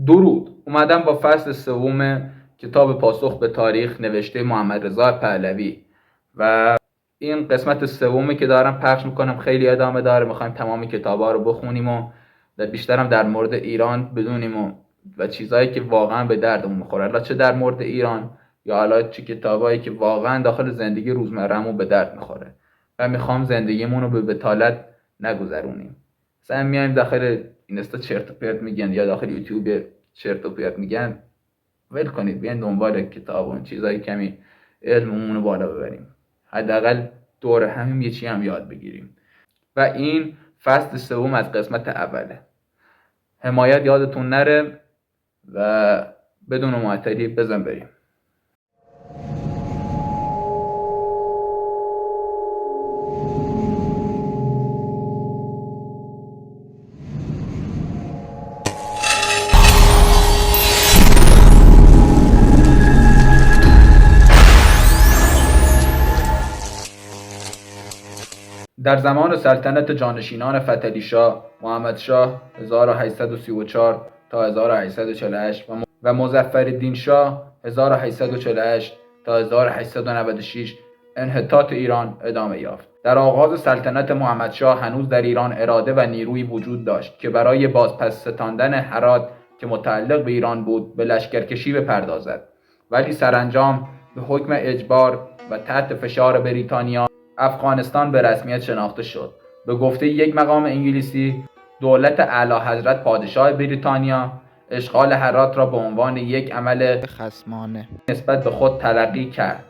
درود. اومدم با فصل سوم کتاب پاسخ به تاریخ نوشته محمد رضا پهلوی و این قسمت سومی که دارم پخش میکنم. خیلی ادامه داره، میخوایم تمام کتابا رو بخونیم و بیشترم در مورد ایران بدونیم و چیزایی که واقعا به دردمون میخوره، حالا چه در مورد ایران یا حالا چه کتابایی که واقعا داخل زندگی روزمره‌مون به درد میخوره و میخوام زندگیمون رو به بتالت نگذرونیم. مثلا میایم داخل اینستا چرت و پرت میگن یا داخل یوتیوب چرت و پرت میگن، ول کنید بیاین دنبال کتاب و چیزای کمی علممون رو بالا ببریم، حداقل دور همین یه چی هم یاد بگیریم. و این فصل سوم از قسمت اوله. حمایت یادتون نره و بدون معطلی بزن بریم. در زمان سلطنت جانشینان فتحعلی‌شاه محمدشاه 1834 تا 1848 و مظفرالدین شاه 1848 تا 1896 انحطاط ایران ادامه یافت. در آغاز سلطنت محمدشاه هنوز در ایران اراده و نیروی وجود داشت که برای بازپس ستاندن هرات که متعلق به ایران بود به لشکرکشی بپردازد، ولی سرانجام به حکم اجبار و تحت فشار بریتانیا افغانستان به رسمیت شناخته شد. به گفته یک مقام انگلیسی، دولت اعلیحضرت پادشاه بریتانیا اشغال هرات را به عنوان یک عمل خصمانه نسبت به خود تلقی کرد،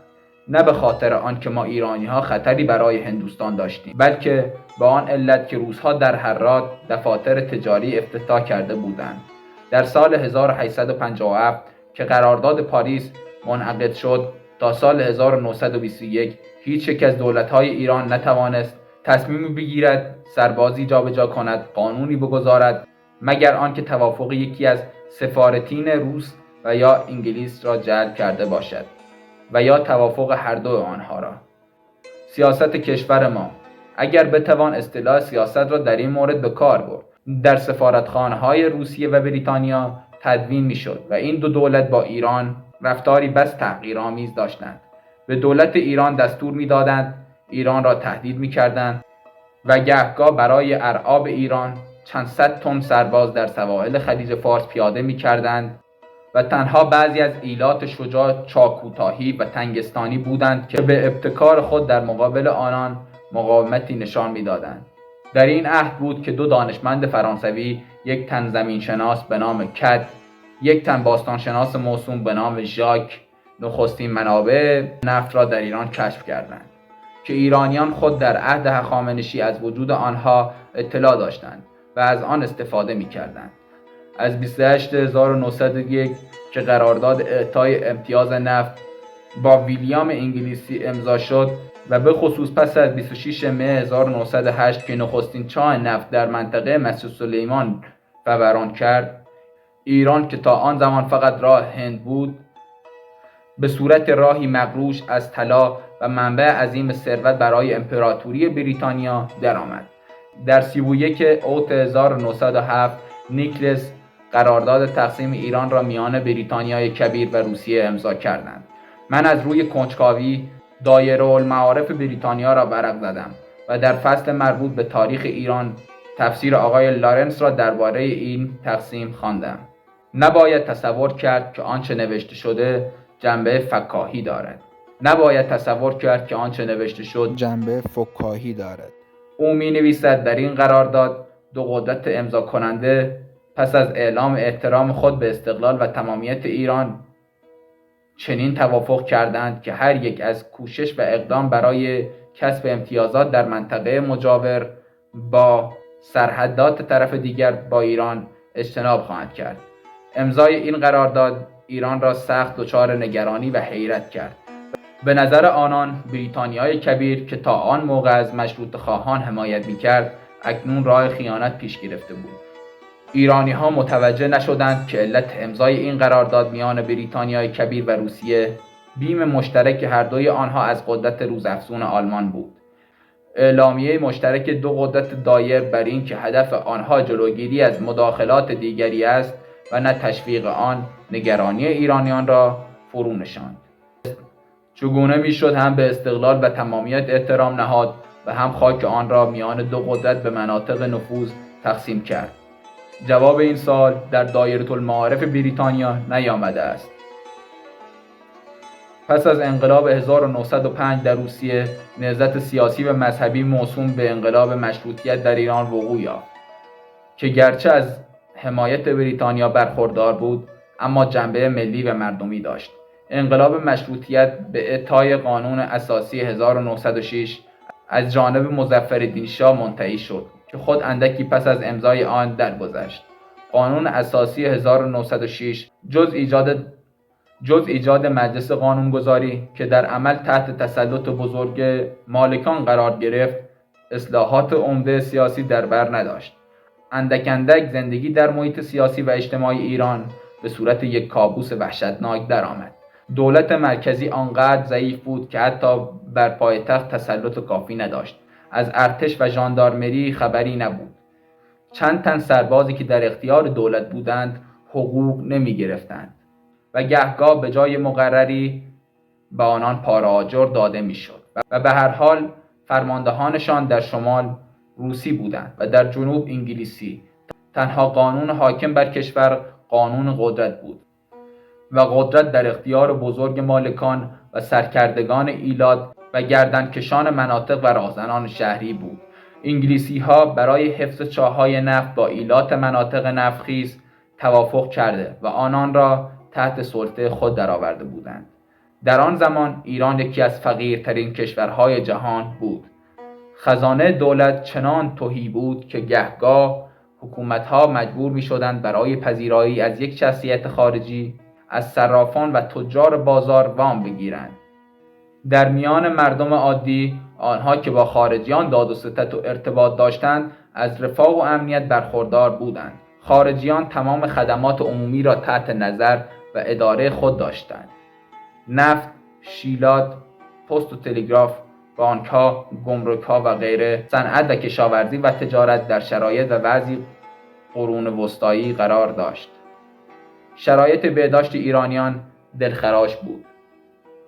نه به خاطر آنکه ما ایرانی‌ها خطری برای هندوستان داشتیم، بلکه به آن علت که روس‌ها در هرات دفاتر تجاری افتتاح کرده بودند. در سال 1857 که قرارداد پاریس منعقد شد، تا سال 1921 هیچ یک از دولت‌های ایران نتوانست تصمیمی بگیرد، سربازی جابجا کند، قانونی بگذارد، مگر آنکه توافق یکی از سفارتین روس و یا انگلیس را جلب کرده باشد و یا توافق هر دو آنها را. سیاست کشور ما، اگر بتوان اصطلاح سیاست را در این مورد به کار برد، در سفارتخانه‌های روسیه و بریتانیا تدوین می‌شد و این دو دولت با ایران رفتاری بس تحقیرآمیز داشتند. به دولت ایران دستور می‌دادند، ایران را تهدید می‌کردند و گهگاه برای ارعاب ایران چند صد تن سرباز در سواحل خلیج فارس پیاده می‌کردند و تنها بعضی از ایلات شجاع چاکوتاهی و تنگستانی بودند که به ابتکار خود در مقابل آنان مقاومتی نشان می‌دادند. در این عهد بود که دو دانشمند فرانسوی، یک تن زمینشناس به نام کد، یک تن باستانشناس موسوم به نام ژاک، نخستین منابع نفت را در ایران کشف کردند که ایرانیان خود در عهد هخامنشی از وجود آنها اطلاع داشتند و از آن استفاده می‌کردند. از 28/1901 که قرارداد اعطای امتیاز نفت با ویلیام انگلیسی امضا شد و به خصوص پس از 26 مه 1908 که نخستین چاه نفت در منطقه مسجد سلیمان فوران کرد، ایران که تا آن زمان فقط راه هند بود، به صورت راهی مغروش از طلا و منبع عظیم ثروت برای امپراتوری بریتانیا درآمد. در 31 اوت 1907 نیکلس قرارداد تقسیم ایران را میان بریتانیای کبیر و روسیه امضا کردند. من از روی کنجکاوی دایره‌المعارف بریتانیا را ورق زدم و در فصل مربوط به تاریخ ایران تفسیر آقای لارنس را درباره این تقسیم خواندم. نباید تصور کرد که آنچه نوشته شده جنبه فکاهی دارد. جنبه فکاهی دارد. او می نویسد در این قرارداد دو قدرت امضا کننده پس از اعلام احترام خود به استقلال و تمامیت ایران چنین توافق کردند که هر یک از کوشش و اقدام برای کسب امتیازات در منطقه مجاور با سرحدات طرف دیگر با ایران اجتناب خواهند کرد. امضای این قرارداد ایران را سخت دچار نگرانی و حیرت کرد. به نظر آنان بریتانیای کبیر که تا آن موقع از مشروطه خواهان حمایت می‌کرد، اکنون راه خیانت پیش گرفته بود. ایرانی‌ها متوجه نشدند که علت امضای این قرارداد میان بریتانیای کبیر و روسیه بیم مشترک هر دوی آنها از قدرت روزافزون آلمان بود. اعلامیه مشترک دو قدرت دایر بر این که هدف آنها جلوگیری از مداخلات دیگری است، و نه تشویق آن نگرانی ایرانیان را فرو نشاند. چگونه میشد هم به استقلال و تمامیت احترام نهاد و هم خاک آن را میان دو قدرت به مناطق نفوذ تقسیم کرد؟ جواب این سوال در دایره المعارف بریتانیا نیامده است. پس از انقلاب 1905 در روسیه، نهضت سیاسی و مذهبی موسوم به انقلاب مشروطیت در ایران وقوع یافت که گرچه از حمایت بریتانیا برخوردار بود، اما جنبه ملی و مردمی داشت. انقلاب مشروطیت به اعطای قانون اساسی 1906 از جانب مظفرالدین شاه منتهی شد که خود اندکی پس از امضای آن درگذشت. قانون اساسی 1906 جز ایجاد مجلس قانونگذاری که در عمل تحت تسلط بزرگ مالکان قرار گرفت، اصلاحات عمده سیاسی در بر نداشت. اندک زندگی در محیط سیاسی و اجتماعی ایران به صورت یک کابوس وحشتناک درآمد. دولت مرکزی آنقدر ضعیف بود که حتی بر پایتخت تسلط کافی نداشت. از ارتش و ژاندارمری خبری نبود. چند تن سربازی که در اختیار دولت بودند حقوق نمی گرفتند و گهگاه به جای مقرری به آنان پاره آجر داده می شد و به هر حال فرماندهانشان در شمال روسی بودند و در جنوب انگلیسی. تنها قانون حاکم بر کشور قانون قدرت بود و قدرت در اختیار بزرگ مالکان و سرکردگان ایلات و گردنکشان مناطق و راهزنان شهری بود. انگلیسی ها برای حفظ چاهای نفت با ایلات مناطق نفتخیز توافق کرده و آنان را تحت سلطه خود درآورده بودند. در آن زمان ایران یکی از فقیرترین کشورهای جهان بود. خزانه دولت چنان تهی بود که گهگاه حکومت‌ها مجبور می‌شدند برای پذیرایی از یک شخصیت خارجی از صرافان و تجار بازار وام بگیرند. در میان مردم عادی، آنها که با خارجیان داد و ستد و ارتباط داشتند، از رفاه و امنیت برخوردار بودند. خارجیان تمام خدمات عمومی را تحت نظر و اداره خود داشتند: نفت، شیلات، پست و تلگراف، بانک‌ها، گمرک‌ها و غیره. صنعت و کشاورزی و تجارت در شرایط و وضعی قرون وسطایی قرار داشت. شرایط بهداشت ایرانیان دلخراش بود.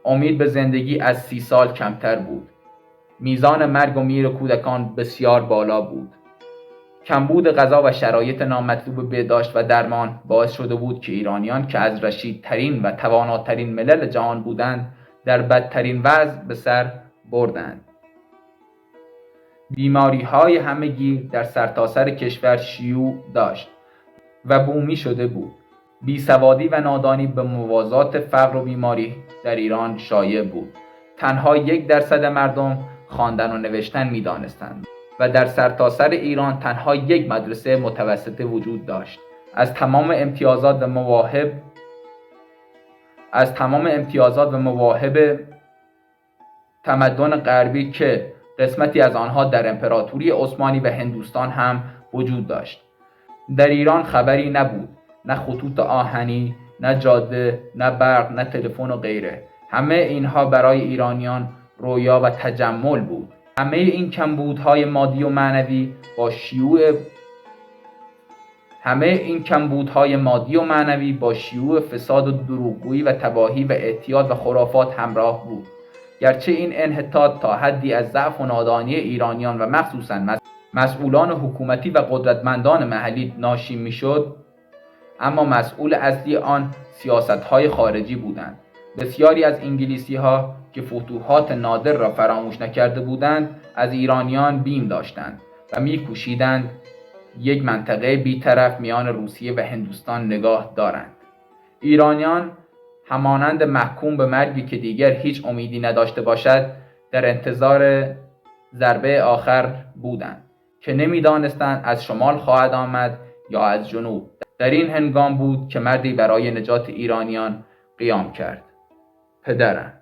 امید به زندگی از 30 سال کمتر بود. میزان مرگ و میر کودکان بسیار بالا بود. کمبود غذا و شرایط نامطلوب بهداشت و درمان باعث شده بود که ایرانیان که از رشیدترین و تواناترین ملل جهان بودند، در بدترین وضع به سر بردند. بیماری‌های همه‌گیر در سرتاسر کشور شیوع داشت و بومی شده بود. بیسوادی و نادانی به موازات فقر و بیماری در ایران شایع بود. تنها 1% مردم خواندن و نوشتن می‌دانستند و در سرتاسر ایران تنها یک مدرسه متوسطه وجود داشت. از تمام امتیازات و مواهب تمدن غربی که قسمتی از آنها در امپراتوری عثمانی و هندوستان هم وجود داشت، در ایران خبری نبود. نه خطوط آهنی، نه جاده، نه برق، نه تلفن و غیره. همه اینها برای ایرانیان رویا و تجمل بود. همه این کمبودهای مادی و معنوی با شیوع فساد و دروغگویی و تباهی و اعتیاد و خرافات همراه بود. گرچه این انحطاط تا حدی از ضعف و نادانی ایرانیان و مخصوصاً مسئولان حکومتی و قدرتمندان محلی ناشی میشد، اما مسئول اصلی آن سیاست‌های خارجی بودند. بسیاری از انگلیسی‌ها که فتوحات نادر را فراموش نکرده بودند، از ایرانیان بیم داشتند و می‌کوشیدند یک منطقه بی‌طرف میان روسیه و هندوستان نگاه دارند. ایرانیان همانند محکوم به مرگی که دیگر هیچ امیدی نداشته باشد، در انتظار ضربه آخر بودند که نمی‌دانستند از شمال خواهد آمد یا از جنوب. در این هنگام بود که مردی برای نجات ایرانیان قیام کرد: پدرم.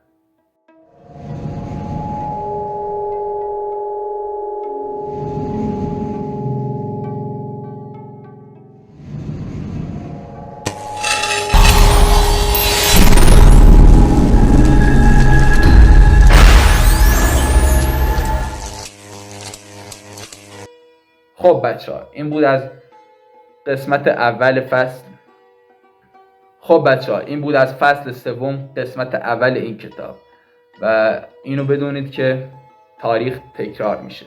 خب بچه‌ها، این بود از قسمت اول فصل خب بچه ها، این بود از فصل سوم قسمت اول این کتاب و اینو بدونید که تاریخ تکرار میشه.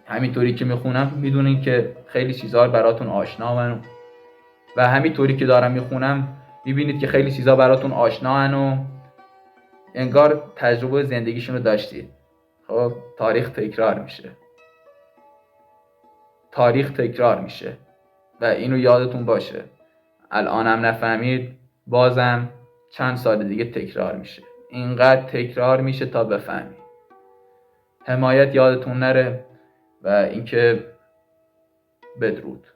همینطوری که میخونم میدونید که خیلی چیزها براتون آشنا و همینطوری که دارم میخونم میبینید که خیلی چیزها براتون آشنا و انگار تجربه زندگیشون رو داشتید. خب تاریخ تکرار میشه، تاریخ تکرار میشه و اینو یادتون باشه. الانم نفهمید، بازم چند سال دیگه تکرار میشه. اینقدر تکرار میشه تا بفهمید. حمایت یادتون نره و اینکه بدرود.